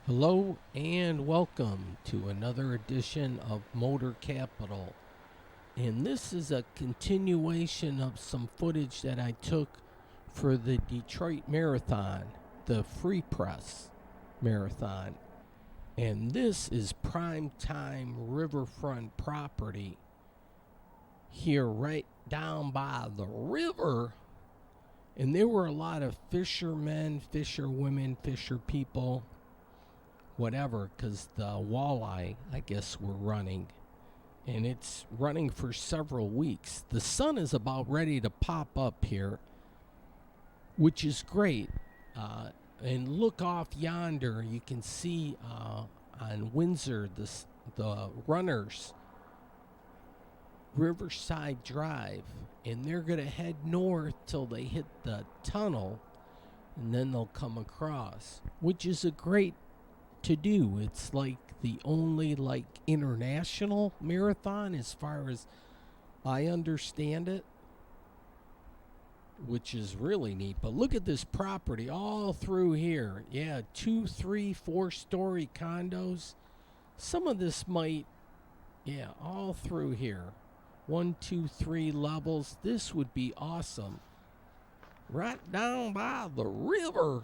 Hello and welcome to another edition of Motor Capital. And this is a continuation of some footage that I took for the Detroit Marathon, the Free Press Marathon. And this is prime time riverfront property here right down by the river. And there were a lot of fishermen, fisherwomen, fisher people, whatever, because the walleye, I guess, were running. And it's running for several weeks. The sun is about ready to pop up here, which is great. And look off yonder, you can see on Windsor the runners, Riverside Drive, and they're going to head north till they hit the tunnel, and then they'll come across, which is a great to do. It's like the only international marathon as far as I understand it, which is really neat. But look at this property all through here. Yeah, 2, 3, 4-story condos. Some of this might, yeah, all through here. 1, 2, 3 levels. This would be awesome. Right down by the river.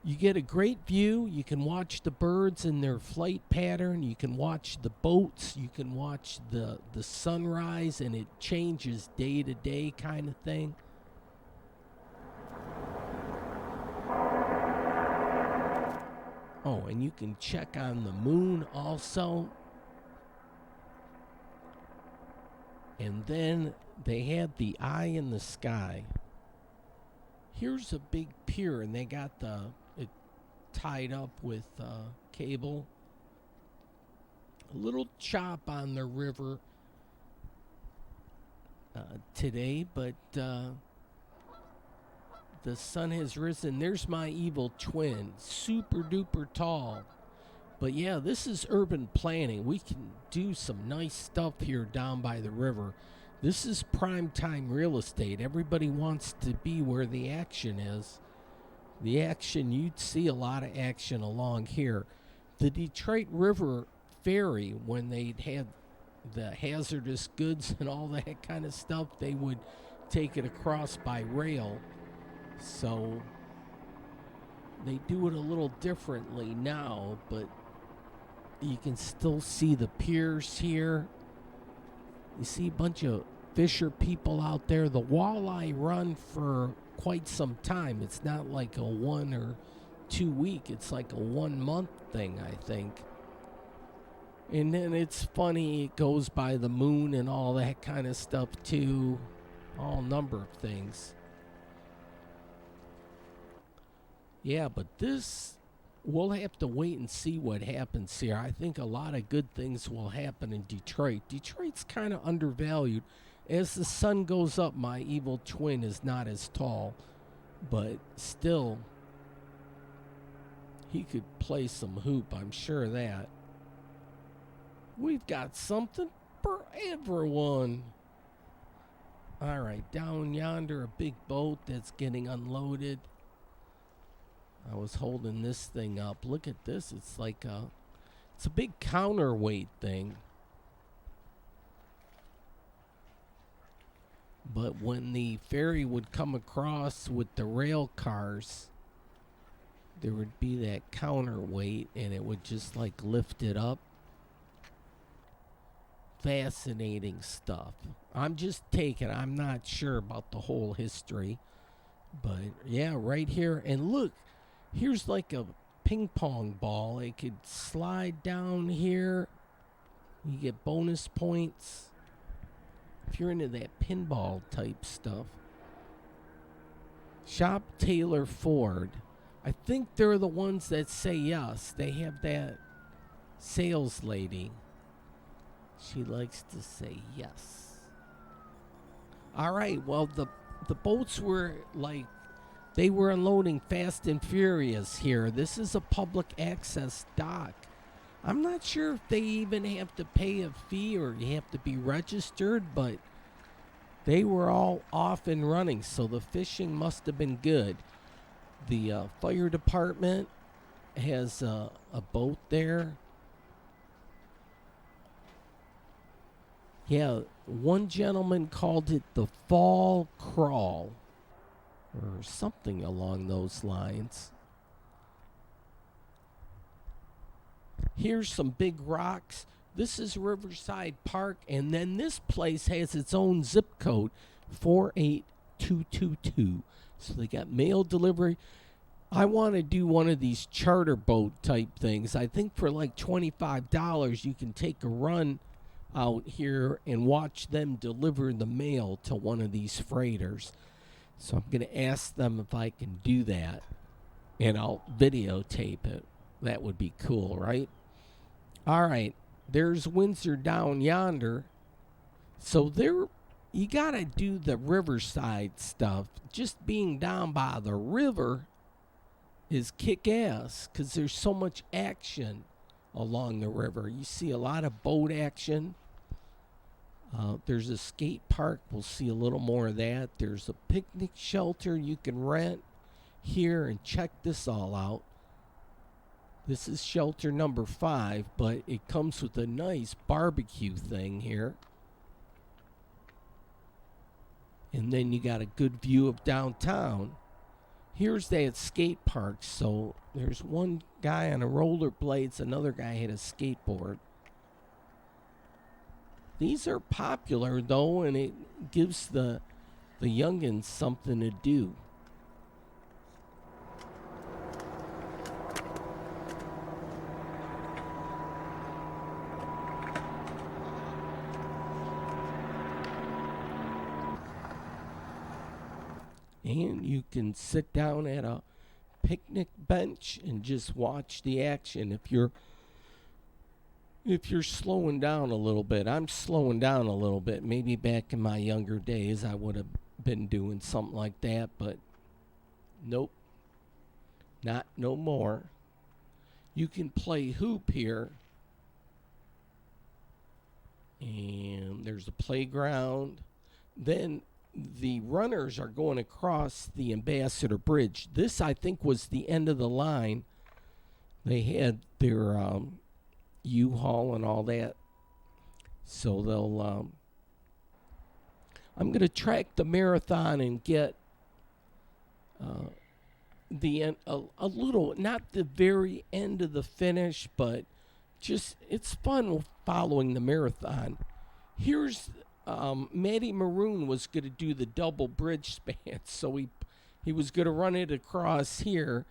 You get a great view. You can watch the birds in their flight pattern. You can watch the boats. You can watch the sunrise, and it changes day to day kind of thing. Oh, and you can check on the moon also. And then they had the eye in the sky. Here's a big pier, and they got it tied up with cable. A little chop on the river today, but the sun has risen. There's my evil twin, super duper tall. But yeah, this is urban planning. We can do some nice stuff here down by the river. This is prime time real estate. Everybody wants to be where the action is. The action, you'd see a lot of action along here. The Detroit River Ferry, when they had the hazardous goods and all that kind of stuff, they would take it across by rail. So they do it a little differently now, but you can still see the piers here. You see a bunch of fisher people out there. The walleye run for quite some time. It's not like a 1 or 2 week. It's like a 1 month thing, I think. And then it's funny, it goes by the moon and all that kind of stuff too. All number of things. Yeah, but this, we'll have to wait and see what happens here. I think a lot of good things will happen in Detroit. Detroit's kind of undervalued. As the sun goes up, my evil twin is not as tall, but still, he could play some hoop, I'm sure of that. We've got something for everyone. All right, down yonder, a big boat that's getting unloaded. I was holding this thing up. Look at this. It's like it's a big counterweight thing. But when the ferry would come across with the rail cars, there would be that counterweight, and it would just lift it up. Fascinating stuff. I'm not sure about the whole history. But yeah, right here. And look, here's like a ping pong ball. It could slide down here. You get bonus points if you're into that pinball type stuff. Shop Taylor Ford. I think they're the ones that say yes. They have that sales lady. She likes to say yes. All right, well, the boats were they were unloading Fast and Furious here. This is a public access dock. I'm not sure if they even have to pay a fee or you have to be registered, but they were all off and running, so the fishing must have been good. The fire department has a boat there. Yeah, one gentleman called it the Fall Crawl or something along those lines. Here's some big rocks. This is Riverside Park, and then this place has its own zip code, 48222. So they got mail delivery. I want to do one of these charter boat type things. I think for like $25 you can take a run out here and watch them deliver the mail to one of these freighters. So I'm going to ask them if I can do that, and I'll videotape it. That would be cool, right? All right, there's Windsor down yonder. So there, you got to do the riverside stuff. Just being down by the river is kick-ass because there's so much action along the river. You see a lot of boat action. There's a skate park. We'll see a little more of that. There's a picnic shelter you can rent here, and check this all out. This is shelter number 5, but it comes with a nice barbecue thing here. And then you got a good view of downtown. Here's that skate park. So there's one guy on a rollerblades, another guy had a skateboard. These are popular though, and it gives the youngins something to do. And you can sit down at a picnic bench and just watch the action. If you're slowing down a little bit, I'm slowing down a little bit. Maybe back in my younger days I would have been doing something like that, but nope, not no more. You can play hoop here, and there's a playground. Then the runners are going across the Ambassador Bridge. This, I think, was the end of the line. They had their U-Haul and all that. So they'll... I'm going to track the marathon and get the end, a little, not the very end of the finish, but just, it's fun following the marathon. Here's... Matty Maroon was going to do the double bridge span, so he was going to run it across here,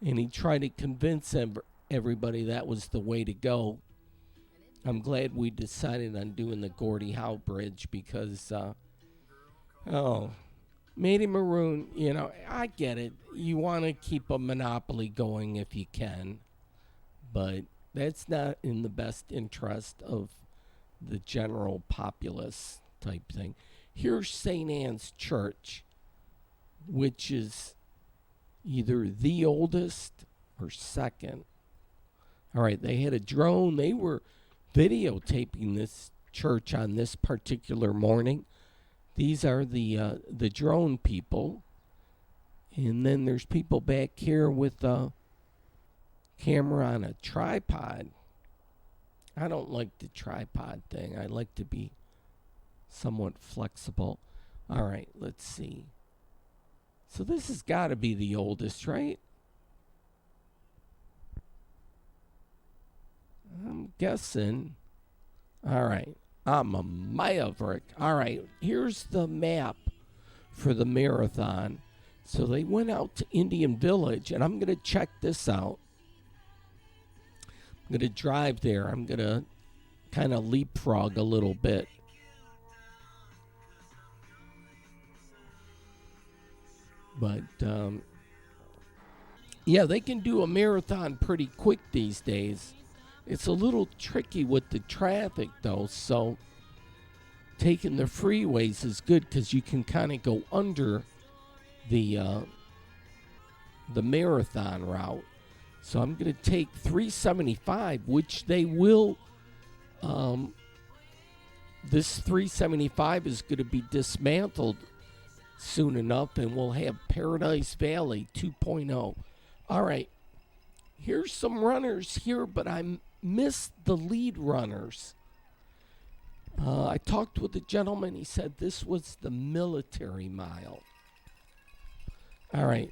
and he tried to convince everybody that was the way to go. I'm glad we decided on doing the Gordie Howe Bridge because, Matty Maroon, you know, I get it. You want to keep a monopoly going if you can, but that's not in the best interest of the general populace type thing. Here's St. Anne's Church, which is either the oldest or second. All right, they had a drone. They were videotaping this church on this particular morning. These are the drone people. And then there's people back here with a camera on a tripod. I don't like the tripod thing. I like to be somewhat flexible. All right, let's see. So this has got to be the oldest, right? I'm guessing. All right, I'm a maverick. All right, here's the map for the marathon. So they went out to Indian Village, and I'm going to check this out. I'm going to drive there. I'm going to kind of leapfrog a little bit. But, yeah, they can do a marathon pretty quick these days. It's a little tricky with the traffic, though, so taking the freeways is good because you can kind of go under the marathon route. So I'm going to take 375, which they will, this 375 is going to be dismantled soon enough, and we'll have Paradise Valley 2.0. All right, Here's some runners here, but I missed the lead runners. I talked with a gentleman. He said this was the military mile. All right.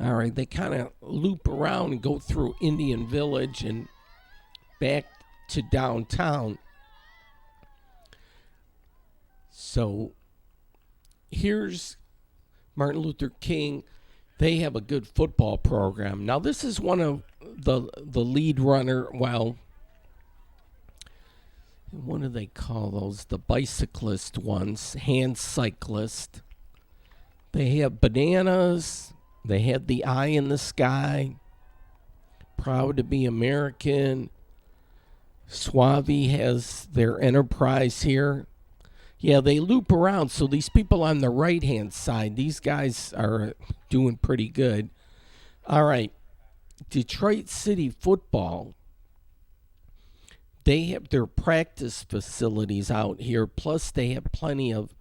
All right, they kind of loop around and go through Indian Village and back to downtown. So here's Martin Luther King. They have a good football program. Now, this is one of the lead runner, well, what do they call those? The bicyclist ones, hand cyclist. They have bananas. They had the eye in the sky. Proud to be American. Suave has their enterprise here. Yeah, they loop around. So these people on the right-hand side, these guys are doing pretty good. All right. Detroit City football. They have their practice facilities out here. Plus, they have plenty of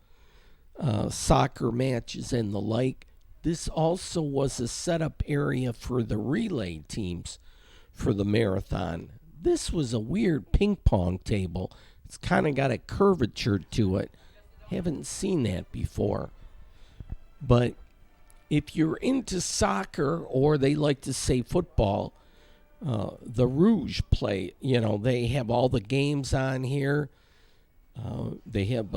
soccer matches and the like. This also was a setup area for the relay teams for the marathon. This was a weird ping pong table. It's kind of got a curvature to it. Haven't seen that before. But if you're into soccer, or they like to say football, the Rouge play, they have all the games on here. They have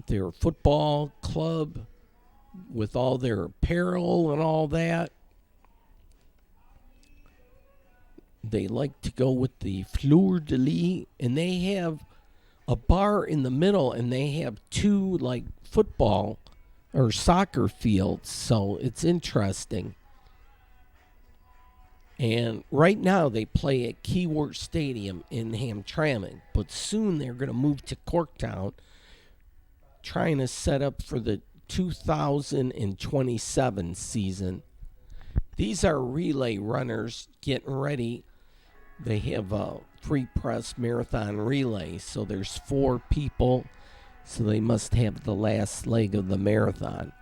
their football club with all their apparel and all that. They like to go with the fleur de lis, and they have a bar in the middle, and they have two like football or soccer fields, so it's interesting. And right now they play at Keyworth Stadium in Hamtramck, but soon they're going to move to Corktown, trying to set up for the 2027 season. These are relay runners getting ready. They have a free press marathon relay, so there's 4 people, so they must have the last leg of the marathon.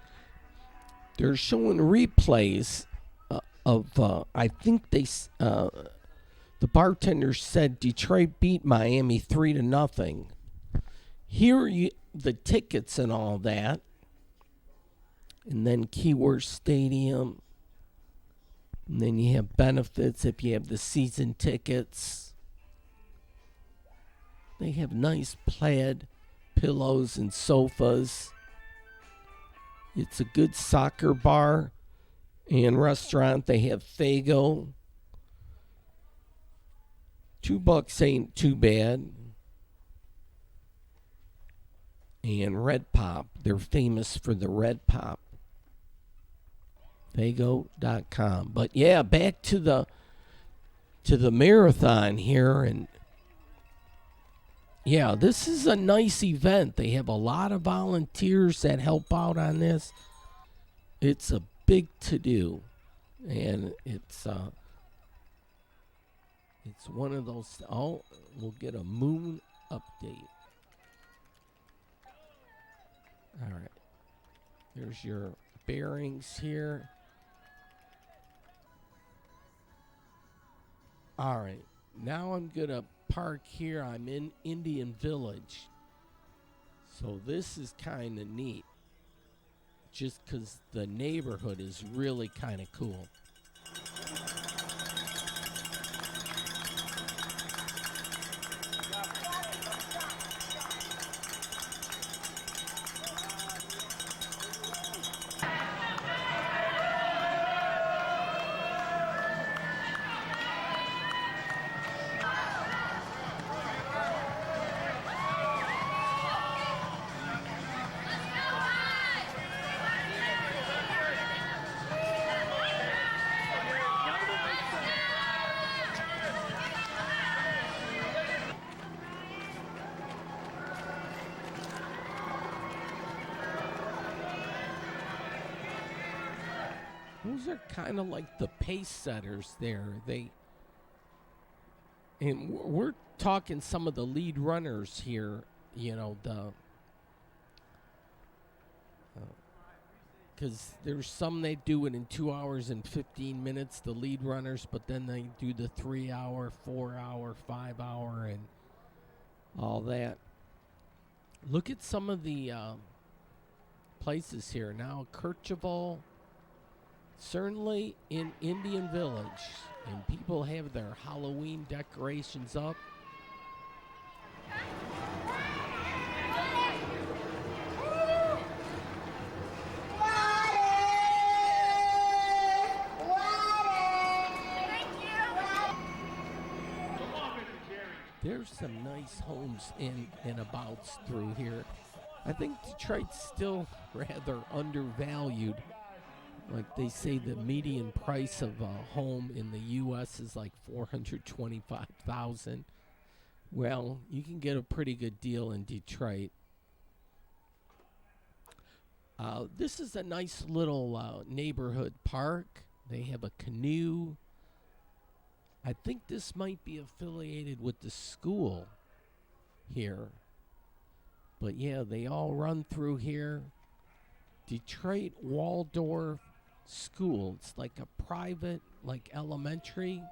They're showing replays of I think the bartender said Detroit beat Miami 3-0. Here the tickets and all that. And then Keyworth Stadium. And then you have benefits if you have the season tickets. They have nice plaid pillows and sofas. It's a good soccer bar and restaurant. They have Fago. $2 ain't too bad. And Red Pop. They're famous for the Red Pop. Fago.com. But yeah, back to the marathon here, and yeah, this is a nice event. They have a lot of volunteers that help out on this. It's a big to-do, and it's one of those. Oh, we'll get a moon update. All right, there's your bearings here. All right, now I'm going to park here. I'm in Indian Village. So this is kind of neat, just because the neighborhood is really kind of cool. those are kind of like the pace setters there. We're talking some of the lead runners here, because there's some they do it in 2 hours and 15 minutes, the lead runners, but then they do the 3 hour, 4 hour, 5 hour, and all that. Look at some of the places here now. Kercheval, certainly in Indian Village, and people have their Halloween decorations up. There's some nice homes in and abouts through here. I think Detroit's still rather undervalued. Like they say, the median price of a home in the U.S. is like $425,000. Well, you can get a pretty good deal in Detroit. This is a nice little neighborhood park. They have a canoe. I think this might be affiliated with the school here. But yeah, they all run through here. Detroit Waldorf School. It's like a private, like elementary.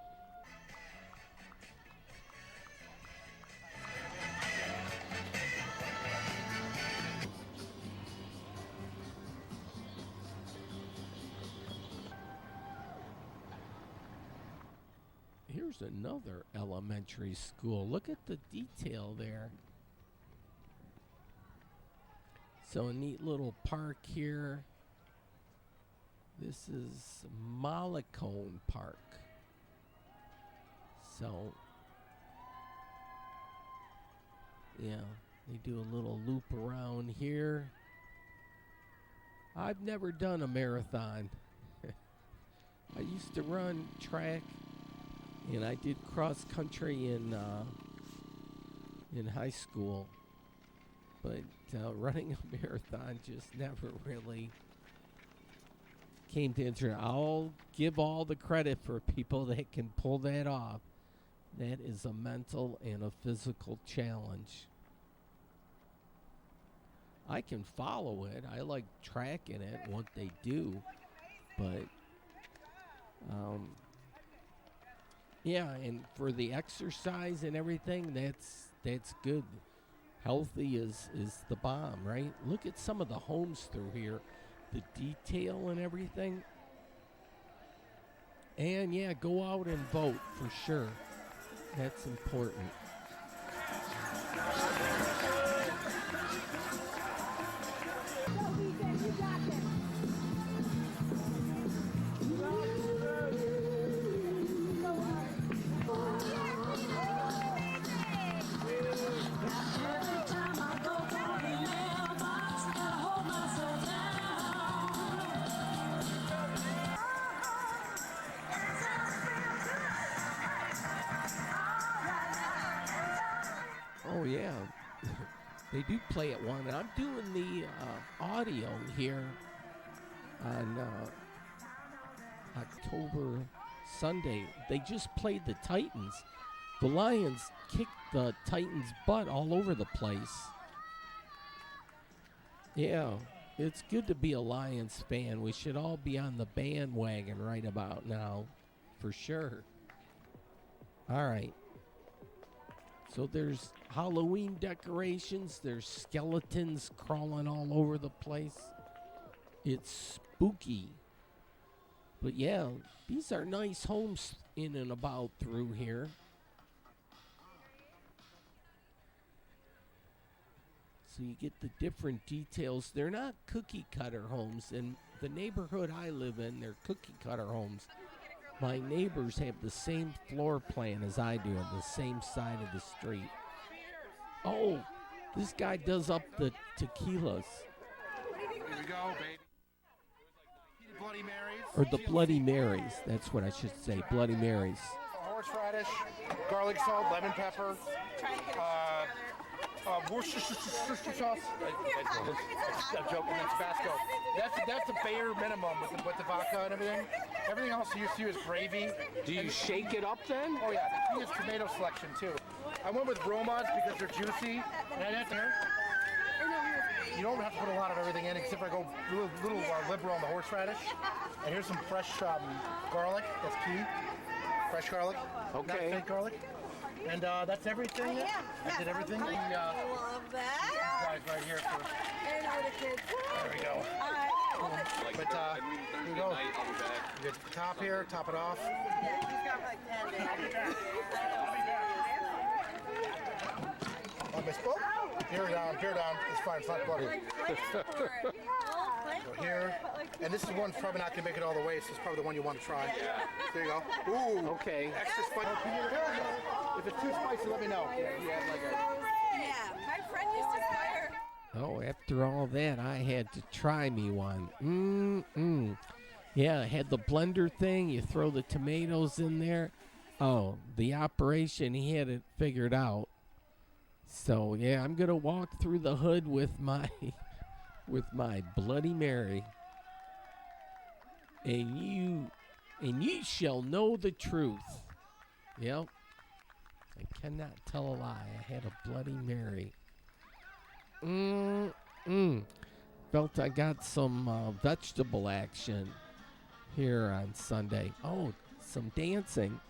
Here's another elementary school. Look at the detail there. So a neat little park here. This is Mollicone Park. So, yeah, they do a little loop around here. I've never done a marathon. I used to run track, and I did cross country in high school. But running a marathon just never really came to interest. I'll give all the credit for people that can pull that off. That is a mental and a physical challenge. I can follow it. I like tracking it, what they do. But, yeah, and for the exercise and everything, that's good. Healthy is the bomb, right? Look at some of the homes through here. The detail and everything. And, yeah, go out and vote for sure. That's important. Oh, yeah. They do play at 1. And I'm doing the audio here on October Sunday. They just played the Titans. The Lions kicked the Titans' butt all over the place. Yeah, it's good to be a Lions fan. We should all be on the bandwagon right about now, for sure. All right. So there's Halloween decorations. There's skeletons crawling all over the place. It's spooky. But yeah, these are nice homes in and about through here. So you get the different details. They're not cookie cutter homes. In the neighborhood I live in, they're cookie cutter homes. My neighbors have the same floor plan as I do on the same side of the street. Oh, this guy does up the tequilas. Here we go, baby. Bloody Marys. Or the Bloody Marys. That's what I should say, Bloody Marys. Horseradish, garlic salt, lemon pepper, Worcestershire sauce. I'm joking. That's Tabasco. That's the bare minimum with the vodka and everything. Everything else you see is gravy. Do you shake it up then? Oh yeah, the key is tomato selection too. I went with Romas because they're juicy, and I didn't here. You don't have to put a lot of everything in, except for I go little liberal on the horseradish. And here's some fresh garlic. That's key. Fresh garlic. Okay. Not fake garlic. And that's everything. I did everything. I love that. Guys right here for. I know the kids. There we go. But here you go. You get the top here, top it off. Yeah, he's got like 10 On my spoke. Peer down. It's fine, it's not bloody. So here. And this is one probably not going to make it all the way, so it's probably the one you want to try. There you go. Ooh. Okay. Extra spicy. If it's too spicy, let me know. Yeah, my friend used to fire. Oh, after all that, I had to try me one. Yeah, I had the blender thing. You throw the tomatoes in there. Oh, the operation, he had it figured out. So, yeah, I'm going to walk through the hood with my Bloody Mary. And you shall know the truth. Yep. I cannot tell a lie. I had a Bloody Mary. Felt I got some vegetable action here on Sunday. Oh, some dancing.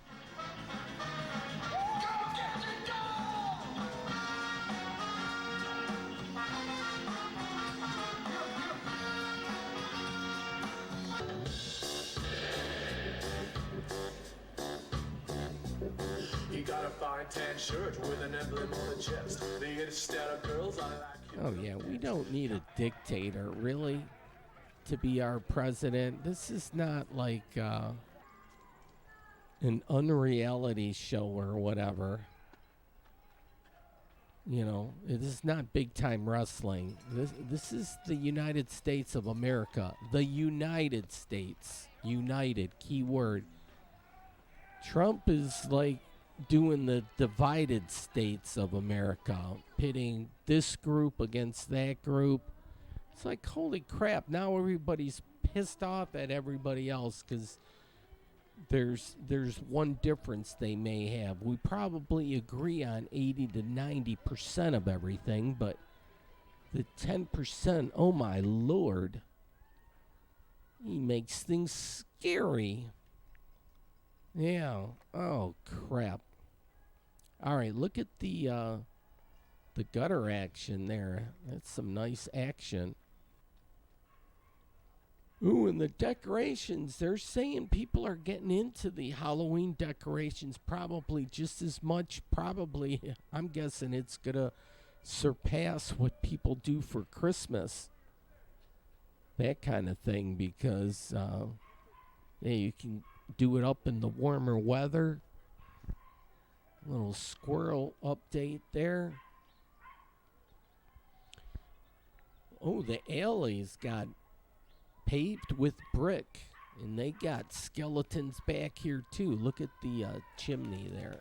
He got a fine tan shirt with an emblem on the chest. The instead of girls I like. Oh, yeah, we don't need a dictator, really, to be our president. This is not like an unreality show or whatever. You know, it is not big-time wrestling. This is the United States of America. The United States. United, key word. Trump is like doing the divided states of America, pitting this group against that group. It's like, holy crap, now everybody's pissed off at everybody else because there's one difference they may have. We probably agree on 80 to 90% of everything, but the 10%, oh my lord, he makes things scary. Yeah, oh crap. All right, look at the gutter action there. That's some nice action. Ooh, and the decorations, they're saying people are getting into the Halloween decorations probably just as much. Probably, I'm guessing it's going to surpass what people do for Christmas. That kind of thing, because yeah, you can do it up in the warmer weather. Little squirrel update there. Oh, the alley's got paved with brick, and they got skeletons back here too. Look at the chimney there.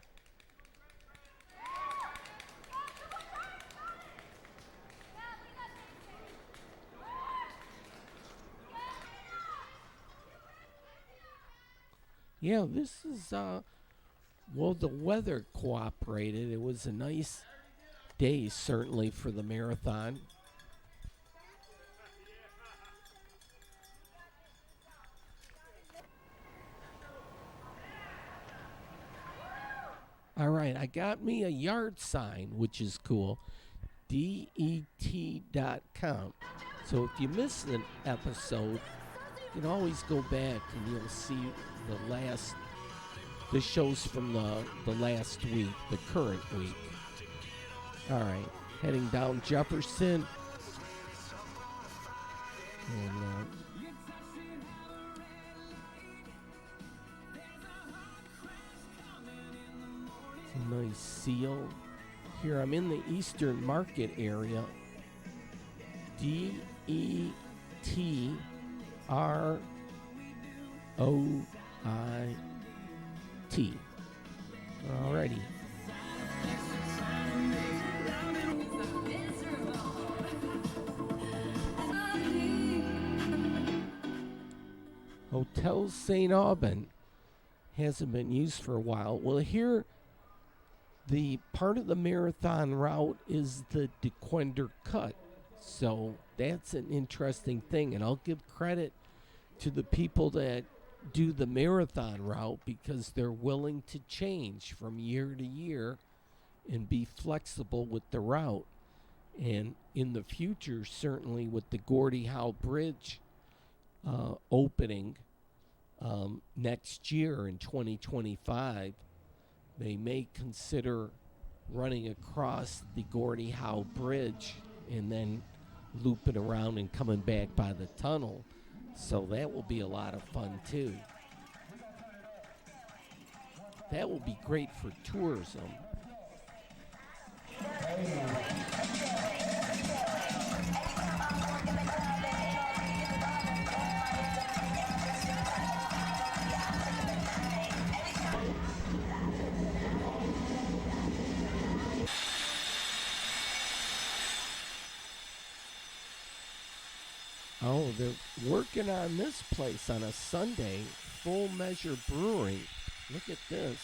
Yeah, this is well, the weather cooperated. It was a nice day, certainly, for the marathon. All right, I got me a yard sign, which is cool. DET.com. So if you missed an episode, you can always go back and you'll see the shows from the last week, the current week. All right, heading down Jefferson. And it's a nice seal. Here I'm in the Eastern Market area. DETROI. Alrighty. Hotel St. Aubin hasn't been used for a while. Well, here, the part of the marathon route is the DeQuinder Cut. So that's an interesting thing. And I'll give credit to the people that do the marathon route because they're willing to change from year to year and be flexible with the route. And in the future, certainly with the Gordie Howe Bridge opening next year in 2025, they may consider running across the Gordie Howe Bridge and then looping around and coming back by the tunnel. So that will be a lot of fun too. That will be great for tourism. Oh, they're working on this place on a Sunday. Full Measure Brewing. Look at this.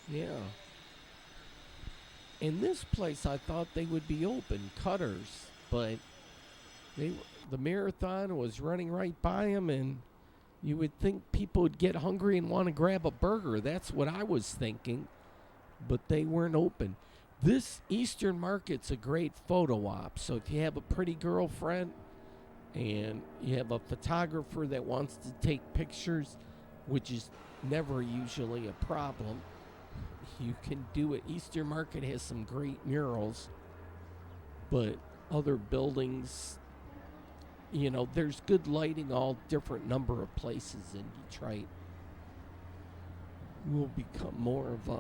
Yeah. In this place, I thought they would be open, Cutters, but the marathon was running right by them, and you would think people would get hungry and want to grab a burger. That's what I was thinking, but they weren't open. This Eastern Market's a great photo op. So if you have a pretty girlfriend and you have a photographer that wants to take pictures, which is never usually a problem, you can do it. Eastern Market has some great murals, but other buildings, you know, there's good lighting all different number of places in Detroit. We'll become more of a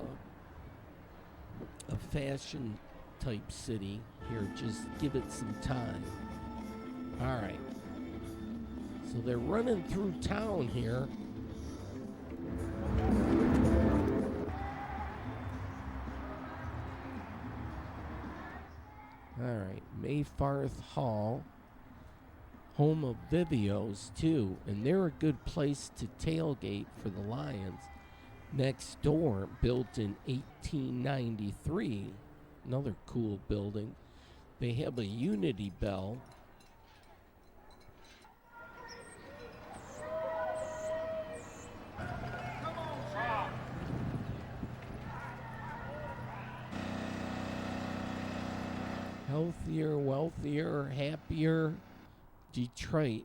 fashion type city here. Just give it some time. All right. So they're running through town here. All right. Mayfarth Hall, home of Vivio's too, and they're a good place to tailgate for the Lions. Next door, built in 1893, another cool building. They have a Unity Bell. Healthier, wealthier, happier Detroit.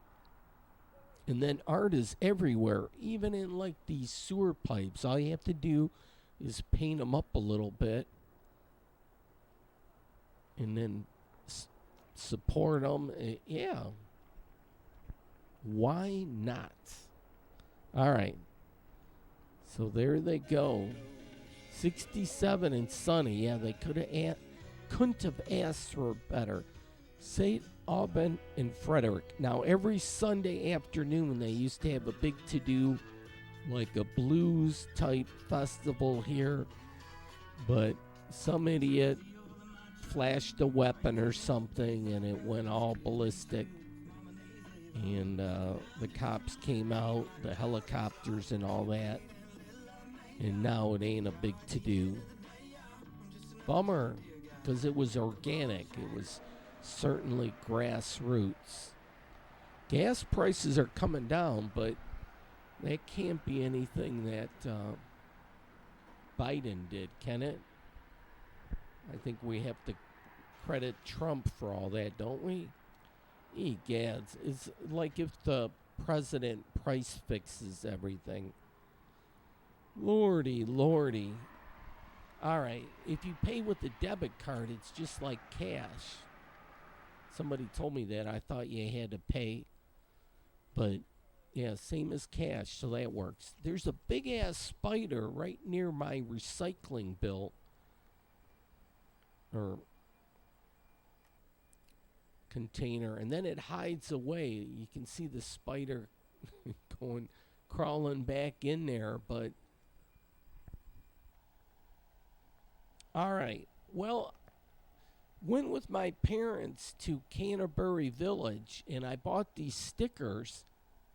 And then art is everywhere, even in like these sewer pipes. All you have to do is paint them up a little bit and then support them. Yeah. Why not? All right. So there they go. 67 and sunny. Yeah, they couldn't have asked for better. St. Aubin and Frederick. Now, every Sunday afternoon, they used to have a big to-do, like a blues-type festival here. But some idiot flashed a weapon or something, and it went all ballistic. And the cops came out, the helicopters and all that. And now it ain't a big to-do. Bummer, because it was organic. It was certainly grassroots. Gas prices are coming down, but that can't be anything that Biden did, can it? I think we have to credit Trump for all that, don't we? Egads. It's like if the president price fixes everything. Lordy, lordy. All right, if you pay with a debit card, it's just like cash. Somebody told me that. I thought you had to pay. But, yeah, same as cash, so that works. There's a big-ass spider right near my recycling bill. Or container. And then it hides away. You can see the spider crawling back in there. But, all right. Well, went with my parents to Canterbury Village, and I bought these stickers.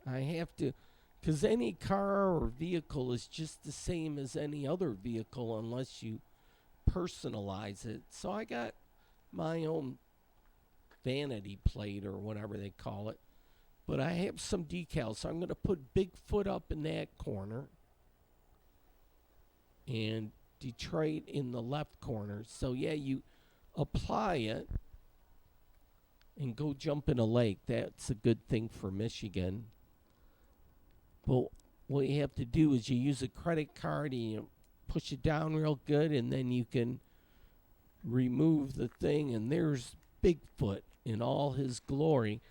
I have to, because any car or vehicle is just the same as any other vehicle unless you personalize it. So I got my own vanity plate or whatever they call it. But I have some decals, so I'm going to put Bigfoot up in that corner and Detroit in the left corner. So yeah, you apply it and go jump in a lake. That's a good thing for Michigan. But what you have to do is you use a credit card and you push it down real good, and then you can remove the thing, and there's Bigfoot in all his glory.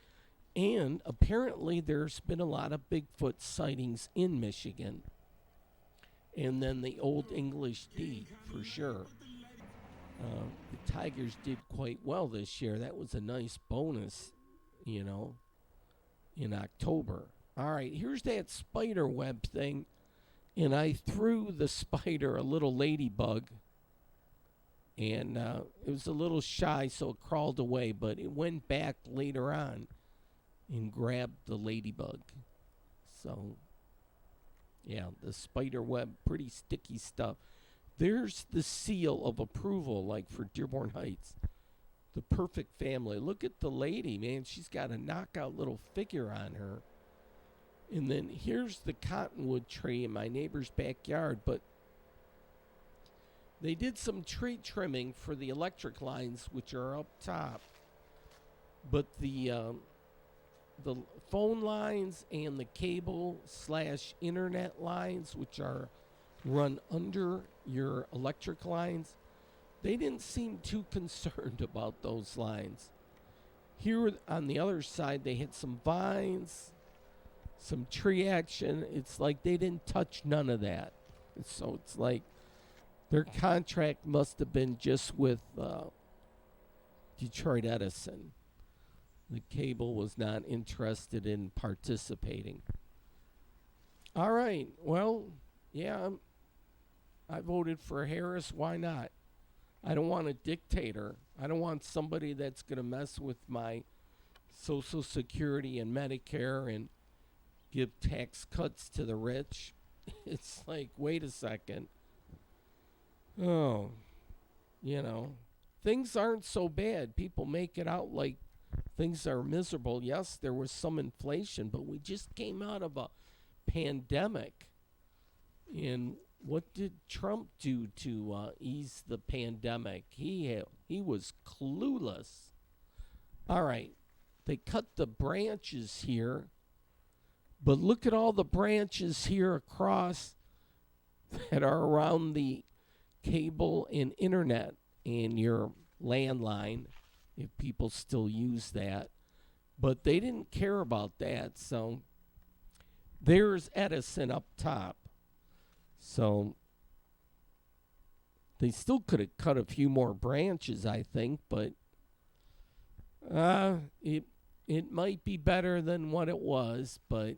And apparently there's been a lot of Bigfoot sightings in Michigan. And then the Old English deed, for sure. The Tigers did quite well this year. That was a nice bonus, in October. All right, here's that spider web thing. And I threw the spider a little ladybug. And it was a little shy, so it crawled away. But it went back later on and grabbed the ladybug. So, yeah, the spider web, pretty sticky stuff. There's the seal of approval, like for Dearborn Heights. The perfect family. Look at the lady, man. She's got a knockout little figure on her. And then here's the cottonwood tree in my neighbor's backyard. But they did some tree trimming for the electric lines, which are up top. But the phone lines and the cable/internet lines, which are run under your electric lines, they didn't seem too concerned about those lines. Here on the other side, they had some vines, some tree action. It's like they didn't touch none of that. So it's like their contract must have been just with Detroit Edison. The cable was not interested in participating. All right. Well, yeah, I voted for Harris. Why not? I don't want a dictator. I don't want somebody that's going to mess with my Social Security and Medicare and give tax cuts to the rich. It's like, wait a second. Oh, things aren't so bad. People make it out like things are miserable. Yes, there was some inflation, but we just came out of a pandemic. And what did Trump do to ease the pandemic? He was clueless. All right, they cut the branches here, but look at all the branches here across that are around the cable and internet and your landline, if people still use that. But they didn't care about that. So there's Edison up top. So they still could have cut a few more branches, I think, but it might be better than what it was. But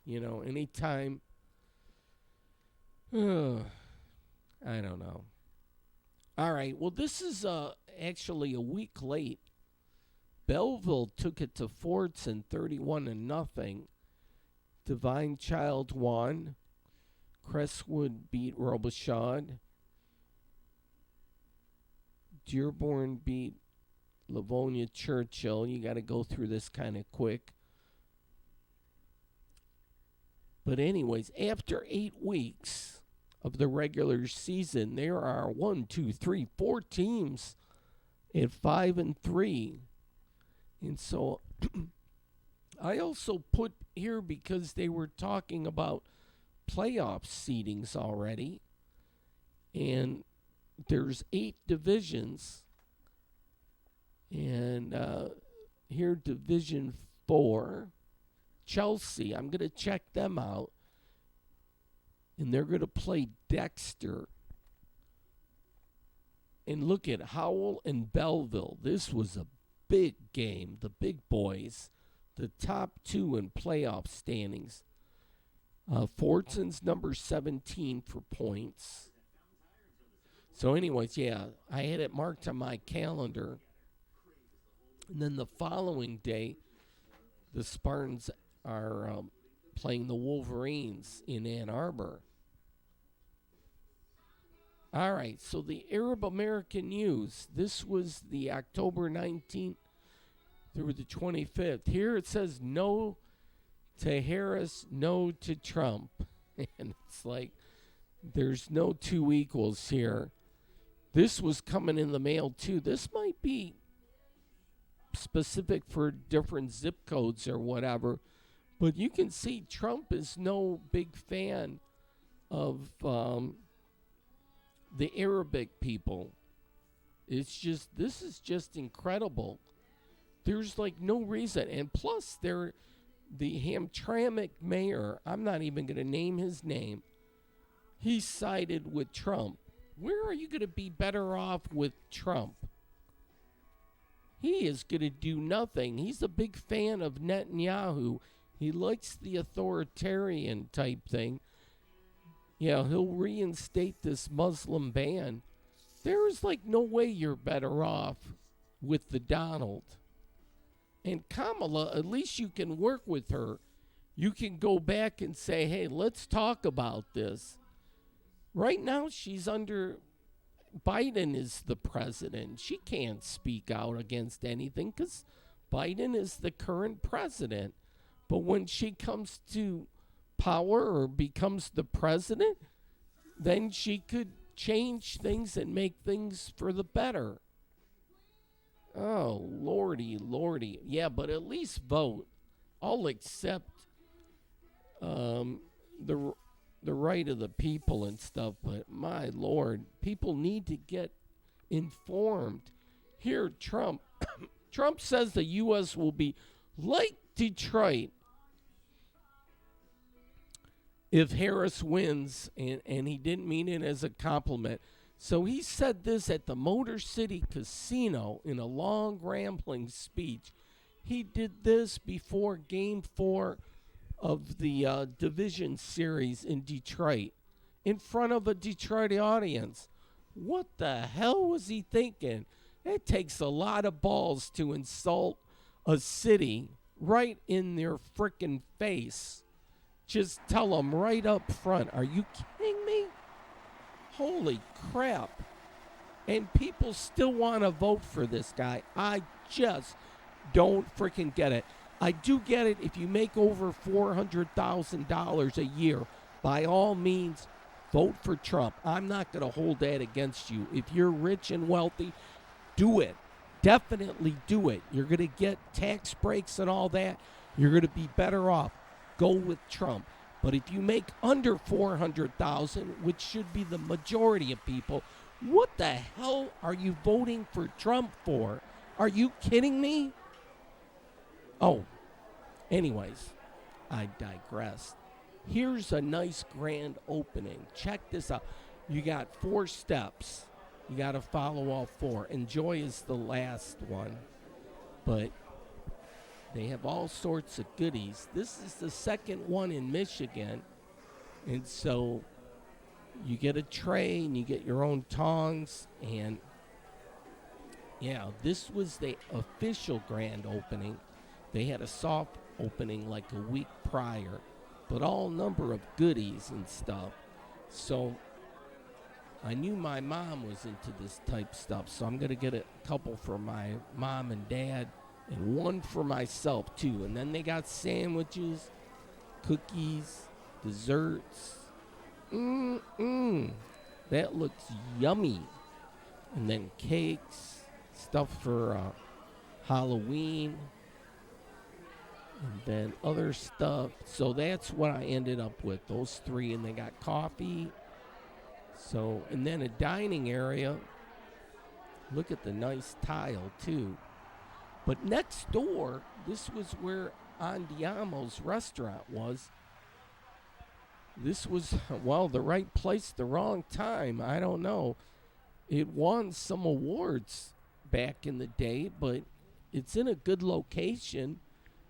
anytime, I don't know. All right, well, this is actually a week late. Belleville took it to Fordson 31-0. Divine Child won. Crestwood beat Robichaud. Dearborn beat Livonia Churchill. You got to go through this kind of quick. But anyways, after 8 weeks of the regular season, there are 4 teams at 5-3. And so I also put here, because they were talking about playoff seedings already, and there's 8 divisions, and here Division 4, Chelsea, I'm going to check them out, and they're going to play Dexter. And look at Howell and Belleville. This was a big game, the big boys, the top 2 in playoff standings. Fortson's number 17 for points. So, anyways, yeah, I had it marked on my calendar. And then the following day, the Spartans are playing the Wolverines in Ann Arbor. All right, so the Arab American News. This was the October 19th through the 25th. Here it says no to Harris, no to Trump. And it's like there's no two equals here. This was coming in the mail too. This might be specific for different zip codes or whatever. But you can see Trump is no big fan of the Arabic people. It's just, this is just incredible. There's like no reason. And plus, the Hamtramck mayor, I'm not even going to name his name, he sided with Trump. Where are you going to be better off with Trump? He is going to do nothing. He's a big fan of Netanyahu. He likes the authoritarian type thing. Yeah, he'll reinstate this Muslim ban. There is like no way you're better off with the Donald. And Kamala, at least you can work with her. You can go back and say, hey, let's talk about this. Right now, she's under, Biden is the president. She can't speak out against anything because Biden is the current president. But when she comes to power or becomes the president, then she could change things and make things for the better. Oh, lordy, lordy. Yeah, but at least vote. I'll accept the right of the people and stuff, but my Lord, people need to get informed. Here, Trump. Trump says the U.S. will be like Detroit if Harris wins, and he didn't mean it as a compliment. So he said this at the Motor City Casino in a long, rambling speech. He did this before Game 4 of the Division Series in Detroit in front of a Detroit audience. What the hell was he thinking? It takes a lot of balls to insult a city right in their frickin' face. Just tell them right up front. Are you kidding me? Holy crap. And people still want to vote for this guy. I just don't freaking get it. I do get it if you make over $400,000 a year. By all means, vote for Trump. I'm not going to hold that against you. If you're rich and wealthy, do it. Definitely do it. You're going to get tax breaks and all that. You're going to be better off. Go with Trump. But if you make under $400,000, which should be the majority of people, what the hell are you voting for Trump for? Are you kidding me? Oh, anyways, I digress. Here's a nice grand opening. Check this out. You got 4 steps. You got to follow all 4. Enjoy is the last one. But they have all sorts of goodies. This is the second one in Michigan. And so you get a tray and you get your own tongs. And yeah, this was the official grand opening. They had a soft opening like a week prior, but all number of goodies and stuff. So I knew my mom was into this type stuff, so I'm going to get a couple for my mom and dad and one for myself too. And then they got sandwiches, cookies, desserts. That looks yummy. And then cakes, stuff for Halloween, and then other stuff. So that's what I ended up with, those 3. And they got coffee. So, and then a dining area. Look at the nice tile too. But next door, this was where Andiamo's restaurant was. This was, well, the right place, the wrong time. I don't know. It won some awards back in the day, but it's in a good location.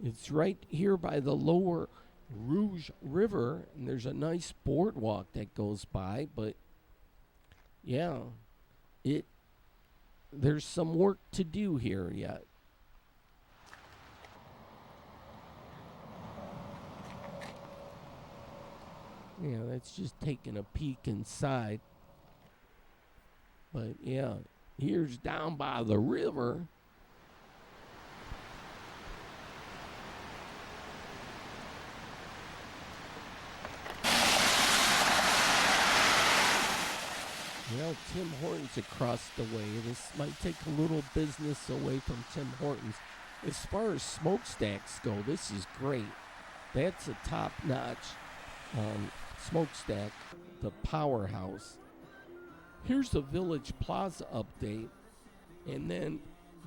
It's right here by the lower Rouge River, and there's a nice boardwalk that goes by. But, yeah, there's some work to do here yet. Yeah, that's just taking a peek inside. But yeah, here's down by the river. Well, Tim Hortons across the way. This might take a little business away from Tim Hortons. As far as smokestacks go, this is great. That's a top-notch smokestack, the Powerhouse. Here's the Village Plaza update. And then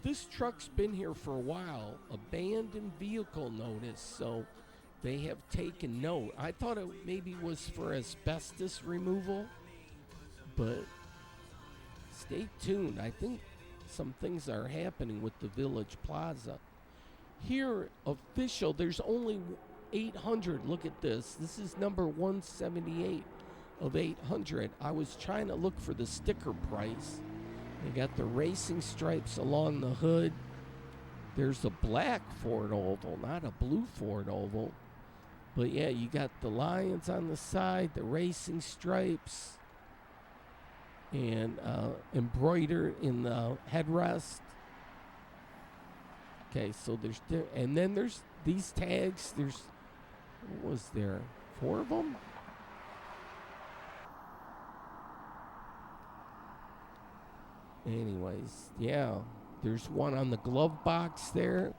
this truck's been here for a while. Abandoned vehicle notice, so they have taken note. I thought it maybe was for asbestos removal, but stay tuned. I think some things are happening with the Village Plaza. Here, official, there's only 800. Look at this. This is number 178 of 800. I was trying to look for the sticker price. They got the racing stripes along the hood. There's a black Ford Oval, not a blue Ford Oval. But yeah, you got the lions on the side, the racing stripes, and embroidered in the headrest. Okay, so there's and then there's these tags. There's, what was there? 4 of them? Anyways, yeah, there's one on the glove box there.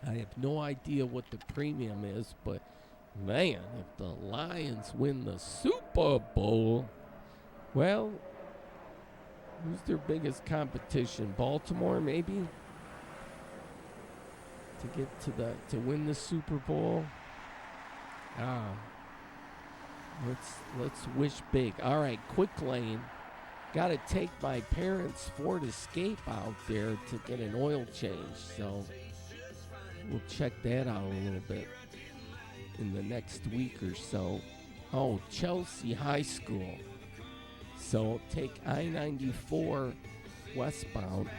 I have no idea what the premium is, but man, if the Lions win the Super Bowl, well, who's their biggest competition? Baltimore, maybe? To get to win the Super Bowl? Let's wish big. All right, quick lane. Got to take my parents' Ford Escape out there to get an oil change, so we'll check that out a little bit in the next week or so. Oh, Chelsea High School. So take I-94 westbound.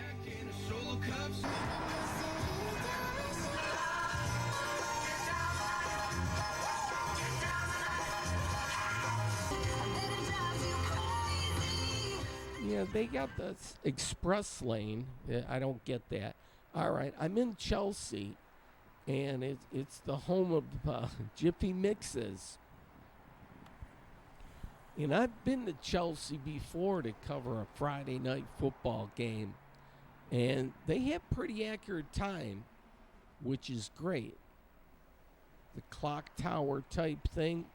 Yeah, they got the express lane. I don't get that. All right, I'm in Chelsea, and it's the home of Jiffy Mixes. And I've been to Chelsea before to cover a Friday night football game, and they have pretty accurate time, which is great. The clock tower type thing.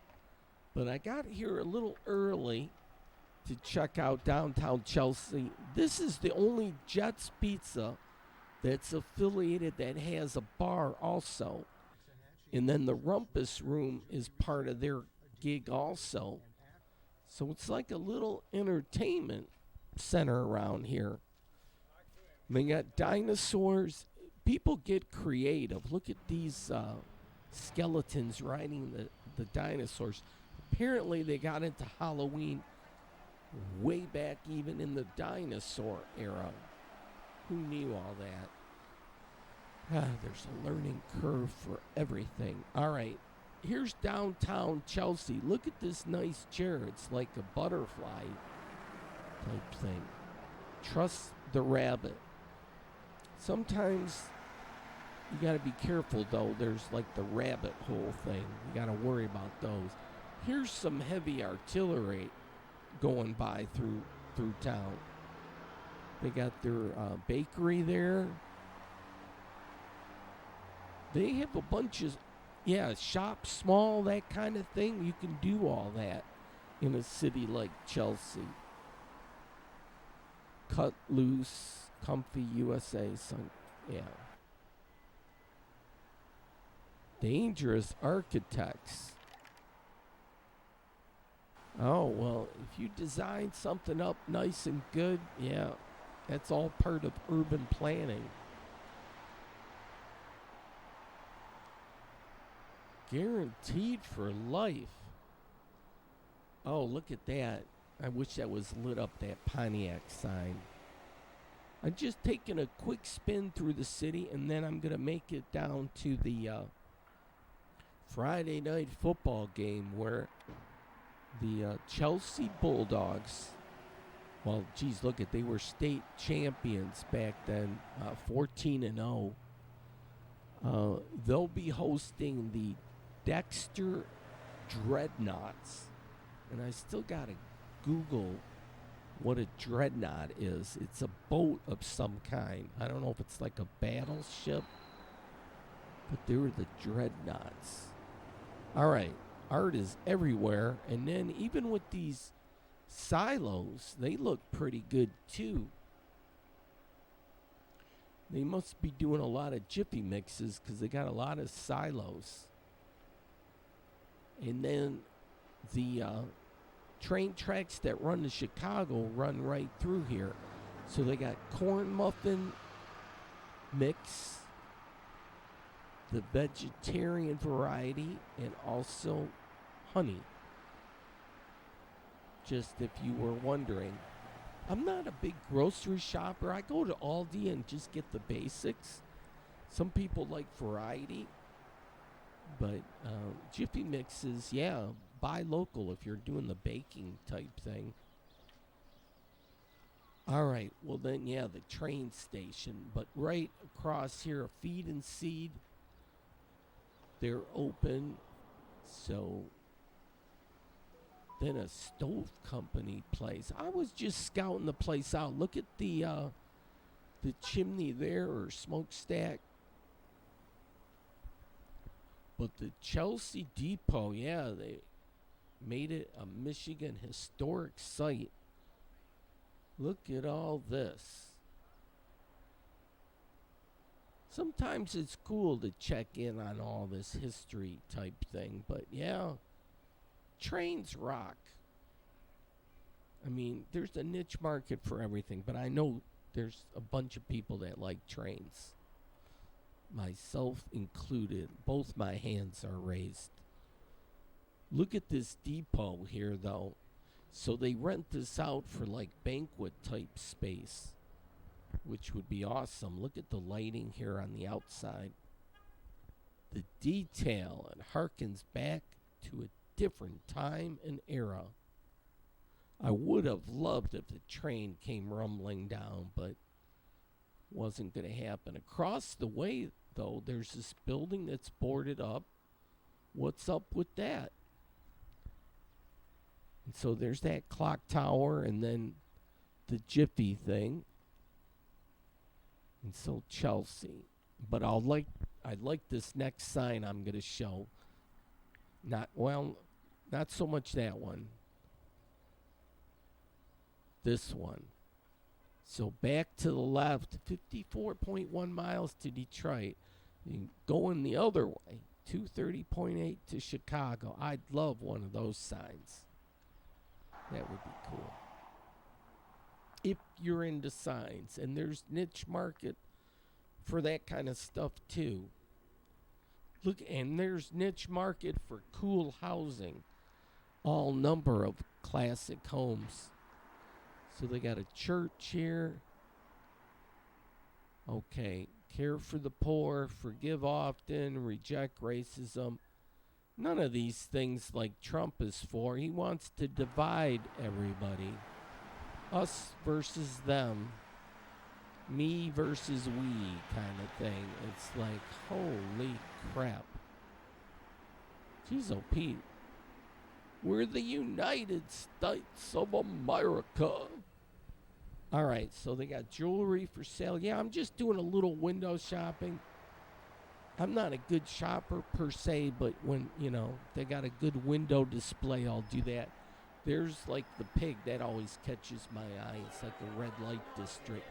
But I got here a little early to check out downtown Chelsea. This is the only Jets Pizza that's affiliated that has a bar also. And then the Rumpus Room is part of their gig also. So it's like a little entertainment center around here. They got dinosaurs. People get creative. Look at these skeletons riding the dinosaurs. Apparently they got into Halloween way back even in the dinosaur era. Who knew all that? There's a learning curve for everything. All right, here's downtown Chelsea. Look at this nice chair. It's like a butterfly type thing. Trust the rabbit. Sometimes you got to be careful, though. There's like the rabbit hole thing. You got to worry about those. Here's some heavy artillery going by through town. They got their bakery there. They have a bunch of, shops, small, that kind of thing. You can do all that in a city like Chelsea. Cut loose, comfy USA. Dangerous architects. Oh, well, if you design something up nice and good, that's all part of urban planning. Guaranteed for life. Oh, look at that. I wish that was lit up, that Pontiac sign. I'm just taking a quick spin through the city, and then I'm going to make it down to the Friday night football game where the Chelsea Bulldogs, well, geez, look at, they were state champions back then, 14-0. They'll be hosting the Dexter Dreadnoughts. And I still got to Google what a dreadnought is. It's a boat of some kind. I don't know if it's like a battleship, but they were the Dreadnoughts. All right. Art is everywhere. And then even with these silos, they look pretty good too. They must be doing a lot of Jiffy Mixes because they got a lot of silos. And then the train tracks that run to Chicago run right through here. So they got corn muffin mix, the vegetarian variety, and also honey. Just if you were wondering. I'm not a big grocery shopper. I go to Aldi and just get the basics. Some people like variety. But Jiffy Mixes, yeah, buy local if you're doing the baking type thing. All right, well then, yeah, the train station. But right across here, a Feed and Seed. They're open. So then a stove company place. I was just scouting the place out. Look at the chimney there, or smokestack. But the Chelsea Depot, yeah, they made it a Michigan historic site. Look at all this. Sometimes it's cool to check in on all this history type thing, but yeah, trains rock. I mean, there's a niche market for everything, but I know there's a bunch of people that like trains. Myself included. Both my hands are raised. Look at this depot here, though. So they rent this out for like banquet type space, which would be awesome. Look at the lighting here on the outside. The detail, it harkens back to a different time and era. I would have loved if the train came rumbling down, but wasn't going to happen. Across the way, though, there's this building that's boarded up. What's up with that? And so there's that clock tower and then the Jiffy thing. And so Chelsea. But I like this next sign I'm going to show. Not so much that one. This one. So back to the left, 54.1 miles to Detroit. You going the other way, 230.8 to Chicago. I'd love one of those signs. That would be cool. If you're into signs, and there's niche market for that kind of stuff too. Look, and there's niche market for cool housing. All number of classic homes. So they got a church here. Okay. Care for the poor, forgive often, reject racism. None of these things like Trump is for. He wants to divide everybody. Us versus them. Me versus we kind of thing. It's like, holy crap. Jeez, oh, Pete. We're the United States of America. All right, so they got jewelry for sale. Yeah, I'm just doing a little window shopping. I'm not a good shopper per se, but when, they got a good window display, I'll do that. There's like the pig. That always catches my eye. It's like a red light district.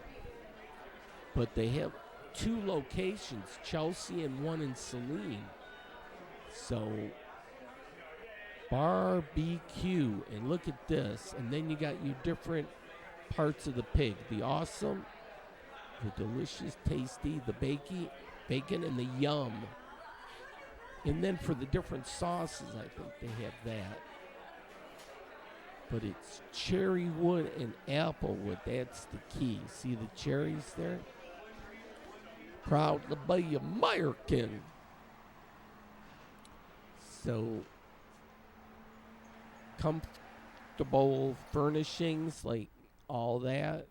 But they have 2 locations, Chelsea and one in Saline. So, barbecue. And look at this. And then you got your different parts of the pig. The awesome, the delicious, tasty, the bacon, and the yum. And then for the different sauces, I think they have that. but it's cherry wood and apple wood. That's the key. See the cherries there? Proud to be American. So, comfortable furnishings, like all that.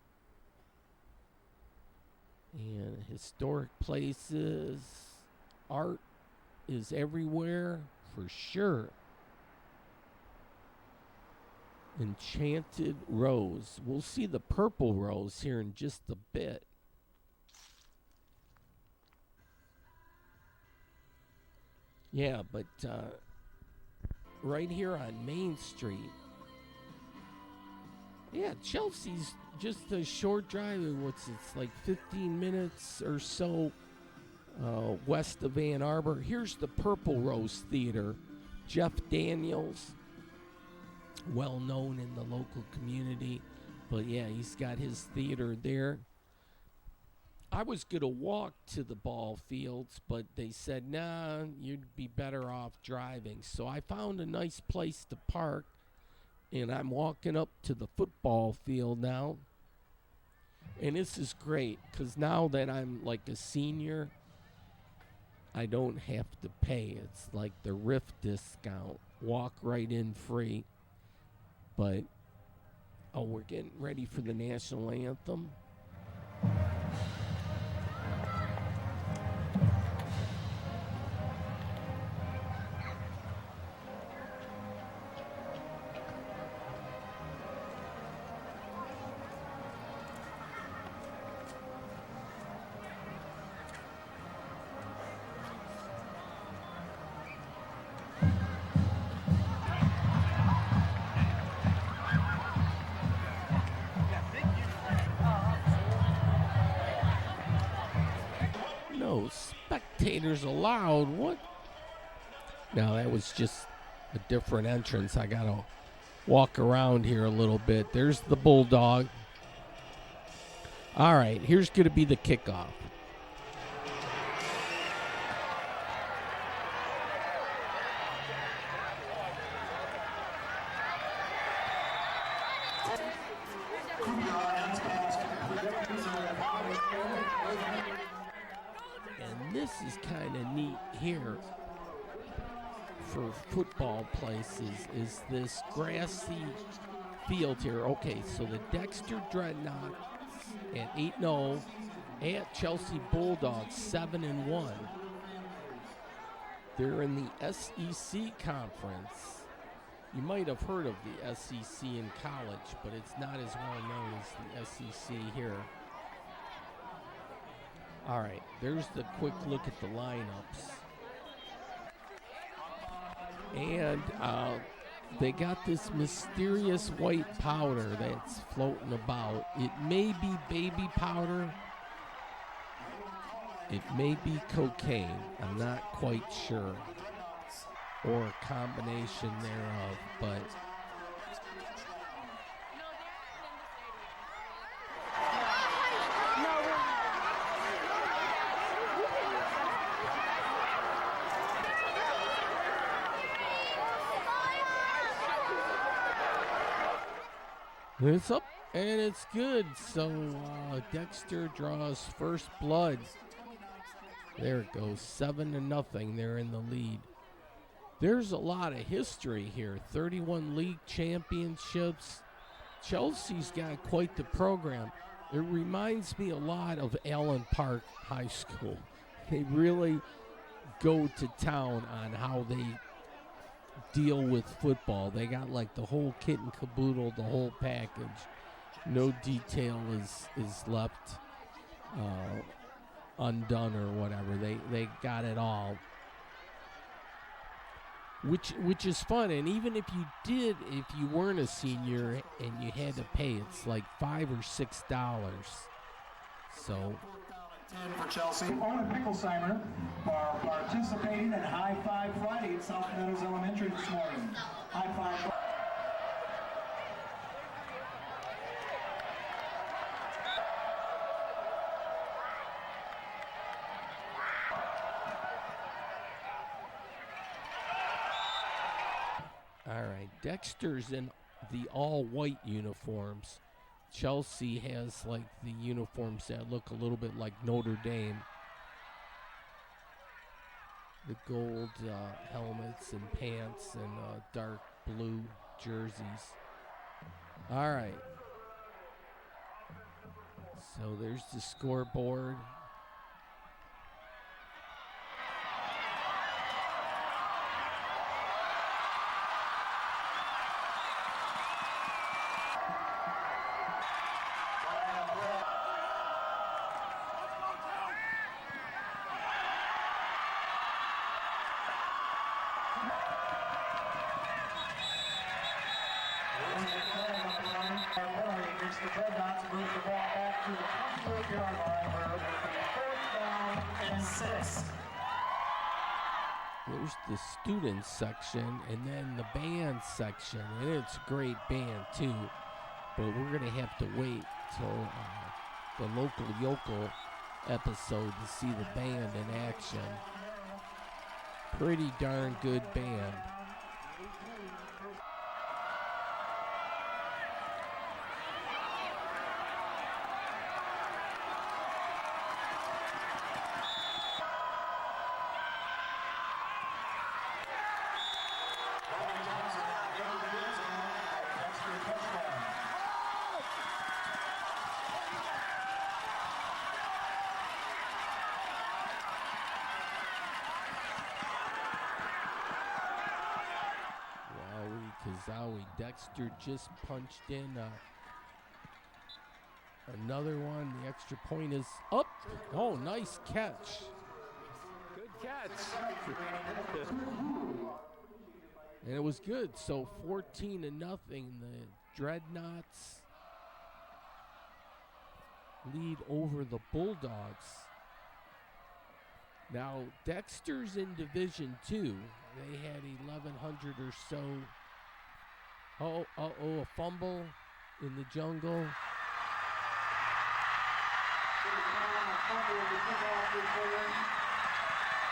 And historic places. Art is everywhere, for sure. Enchanted Rose. We'll see the purple rose here in just a bit. Yeah, but right here on Main Street. Yeah, Chelsea's just a short drive. It's like 15 minutes or so west of Ann Arbor. Here's the Purple Rose Theater. Jeff Daniels, well known in the local community. But yeah, he's got his theater there. I was going to walk to the ball fields, but they said, nah, you'd be better off driving. So I found a nice place to park, and I'm walking up to the football field now. And this is great, because now that I'm like a senior, I don't have to pay. It's like the RIF discount. Walk right in free. But, we're getting ready for the national anthem. No spectators allowed. What? No, that was just a different entrance. I got to walk around here a little bit. There's the Bulldog. All right, here's going to be the kickoff. And this is kind of neat here for football places, is this grassy field here. Okay, so the Dexter Dreadnoughts at 8-0, at Chelsea Bulldogs 7-1. They're in the SEC conference. You might have heard of the SEC in college, but it's not as well known as the SEC here. All right, there's the quick look at the lineups. And they got this mysterious white powder that's floating about. It may be baby powder. It may be cocaine. I'm not quite sure. Or a combination thereof, but it's up and it's good. So Dexter draws first blood. There it goes, 7-0. They're in the lead. There's a lot of history here. 31 league championships. Chelsea's got quite the program. It reminds me a lot of Allen Park High School. They really go to town on how they deal with football. They got like the whole kit and caboodle, the whole package. No detail is left undone or whatever. They got it all. Which is fun, and even if you weren't a senior and you had to pay, it's like $5 or $6. So. For Chelsea, Owen Picklesheimer are participating in High Five Friday at South Meadows Elementary this morning. High Five. All right, Dexter's in the all-white uniforms. Chelsea has like the uniforms that look a little bit like Notre Dame. The gold helmets and pants and dark blue jerseys. All right. So there's the scoreboard. The Dreadnoughts move the ball back to the 28-yard line where it will be 4th down and 6. There's the student section and then the band section, and it's a great band too. But we're gonna have to wait till the local yokel episode to see the band in action. Pretty darn good band. Kazawi Dexter just punched in another one. The extra point is up. Oh, nice catch. Good catch. And it was good. So 14-0. The Dreadnoughts lead over the Bulldogs. Now, Dexter's in Division 2. They had 1,100 or so. A fumble in the jungle.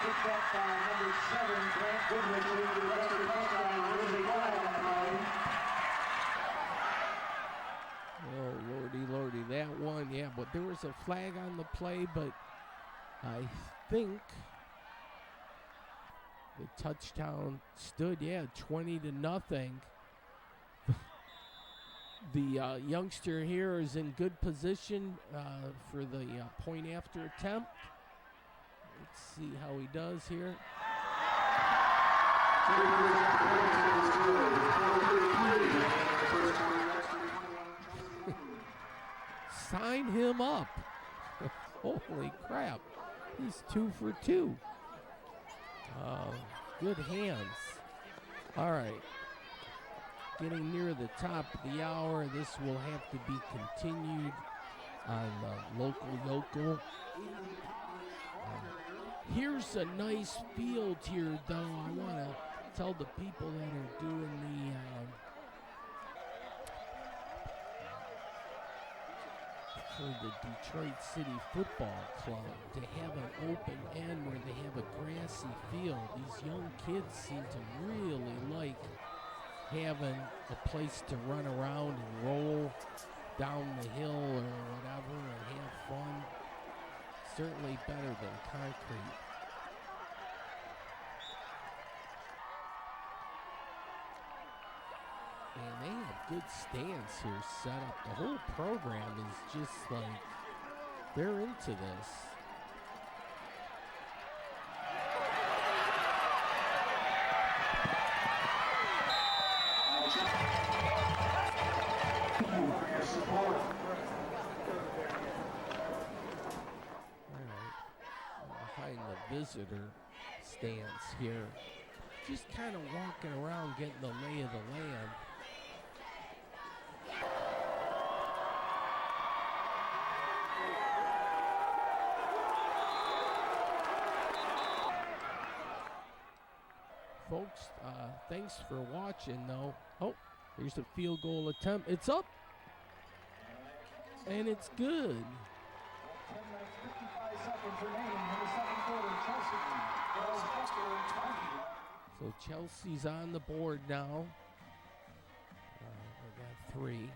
Picked up by number 7, Grant Goodrich, leading the Dexter touchdown. There's a flag on the play. Oh, lordy, that one, yeah, but there was a flag on the play, but I think the touchdown stood, 20-0. The youngster here is in good position for the point after attempt. Let's see how he does here. Sign him up. Holy crap. He's 2 for 2. Good hands. All right. Getting near the top of the hour. This will have to be continued on the local yokel. Here's a nice field here, though. I want to tell the people that are doing for the Detroit City Football Club to have an open end where they have a grassy field. These young kids seem to really like having a place to run around and roll down the hill or whatever and have fun. Certainly better than concrete. And they have good stands here set up. The whole program is just like, they're into this. Behind the visitor stands here, just kind of walking around getting the lay of the land. Folks, thanks for watching though. Oh, here's a field goal attempt. It's up and it's good. 55 seconds remaining in the second quarter. Chelsea. So Chelsea's on the board now. got 3.